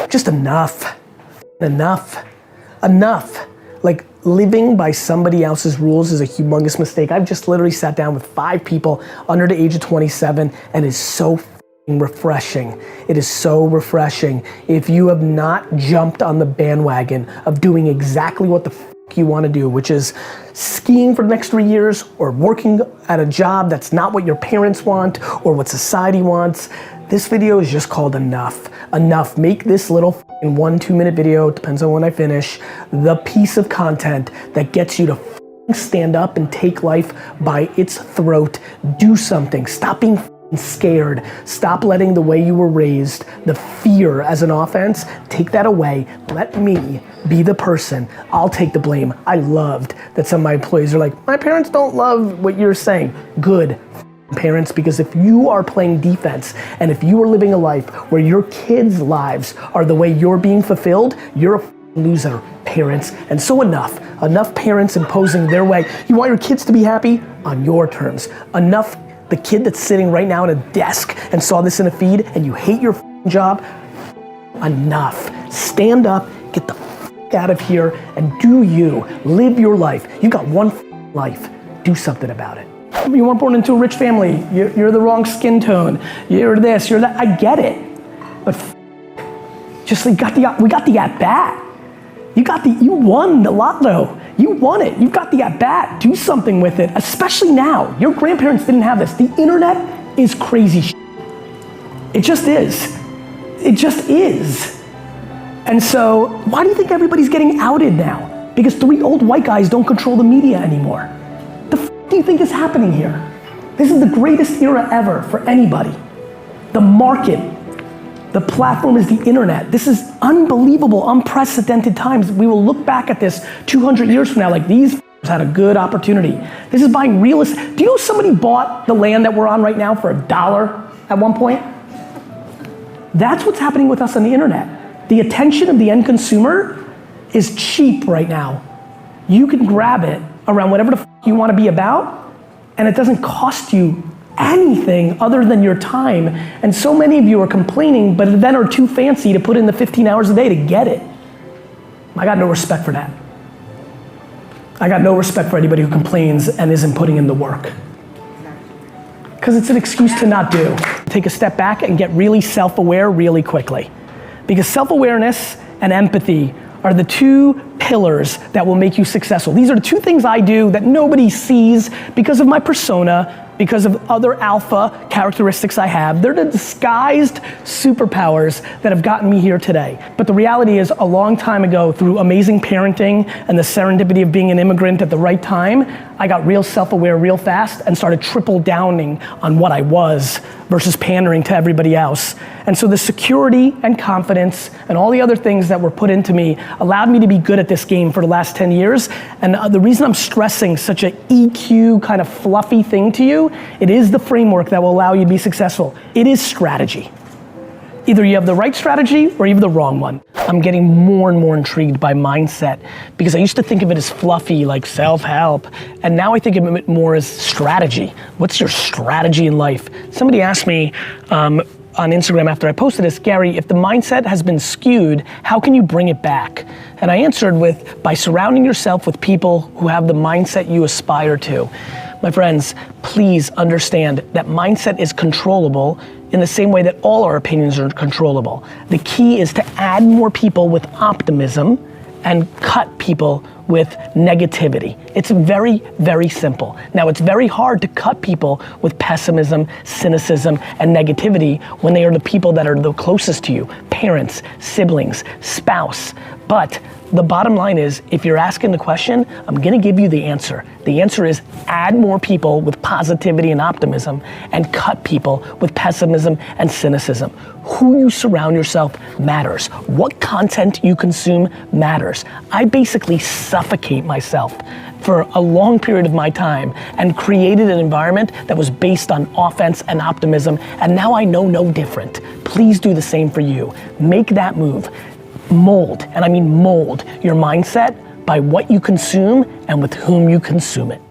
Just enough. Enough. Like, living by somebody else's rules is a humongous mistake. I've just literally sat down with 5 people under the age of 27 and it's so refreshing. It is so refreshing. If you have not jumped on the bandwagon of doing exactly what the you want to do, which is skiing for the next 3 years or working at a job that's not what your parents want or what society wants, this video is just called enough. Enough. Make this little 1-2 minute video, depends on when I finish, the piece of content that gets you to stand up and take life by its throat. Do something. Stop being scared. Stop letting the way you were raised, the fear as an offense, take that away. Let me be the person. I'll take the blame. I loved that some of my employees are like, my parents don't love what you're saying. Good, parents, because if you are playing defense and if you are living a life where your kids' lives are the way you're being fulfilled, you're a loser, parents. And so enough parents imposing their way. You want your kids to be happy on your terms. Enough the kid that's sitting right now at a desk and saw this in a feed and you hate your job, enough. Stand up, get the out of here and do you. Live your life. You got one life. Do something about it. You weren't born into a rich family. You're the wrong skin tone. You're this, you're that. I get it. But just we got the at bat. You won the lotto. You won it. You've got the at bat. Do something with it, especially now. Your grandparents didn't have this. The internet is crazy shit. It just is. It just is. And so, why do you think everybody's getting outed now? Because 3 old white guys don't control the media anymore. The f do you think is happening here? This is the greatest era ever for anybody. The market, the platform is the internet. This is unbelievable, unprecedented times. We will look back at this 200 years from now like these had a good opportunity. This is buying real estate. Do you know somebody bought the land that we're on right now for $1 at one point? That's what's happening with us on the internet. The attention of the end consumer is cheap right now. You can grab it around whatever the you want to be about, and it doesn't cost you anything other than your time. And so many of you are complaining, but then are too fancy to put in the 15 hours a day to get it. I got no respect for that. I got no respect for anybody who complains and isn't putting in the work. Because it's an excuse to not do. Take a step back and get really self-aware really quickly. Because self-awareness and empathy are the 2 pillars that will make you successful. These are the 2 things I do that nobody sees because of my persona, because of other alpha characteristics I have. They're the disguised superpowers that have gotten me here today. But the reality is, a long time ago, through amazing parenting and the serendipity of being an immigrant at the right time, I got real self-aware real fast and started triple downing on what I was versus pandering to everybody else. And so the security and confidence and all the other things that were put into me allowed me to be good at this game for the last 10 years. And the reason I'm stressing such an EQ kind of fluffy thing to you, it is the framework that will allow you to be successful. It is strategy. Either you have the right strategy or you have the wrong one. I'm getting more and more intrigued by mindset because I used to think of it as fluffy, like self-help, and now I think of it more as strategy. What's your strategy in life? Somebody asked me on Instagram after I posted this, Gary, if the mindset has been skewed, how can you bring it back? And I answered with, by surrounding yourself with people who have the mindset you aspire to. My friends, please understand that mindset is controllable in the same way that all our opinions are controllable. The key is to add more people with optimism and cut people with negativity. It's very, very simple. Now, it's very hard to cut people with pessimism, cynicism, and negativity when they are the people that are the closest to you, parents, siblings, spouse. But the bottom line is, if you're asking the question, I'm gonna give you the answer. The answer is add more people with positivity and optimism and cut people with pessimism and cynicism. Who you surround yourself matters. What content you consume matters. I basically suffocate myself for a long period of my time and created an environment that was based on offense and optimism, and now I know no different. Please do the same for you. Make that move. Mold, and I mean mold, your mindset by what you consume and with whom you consume it.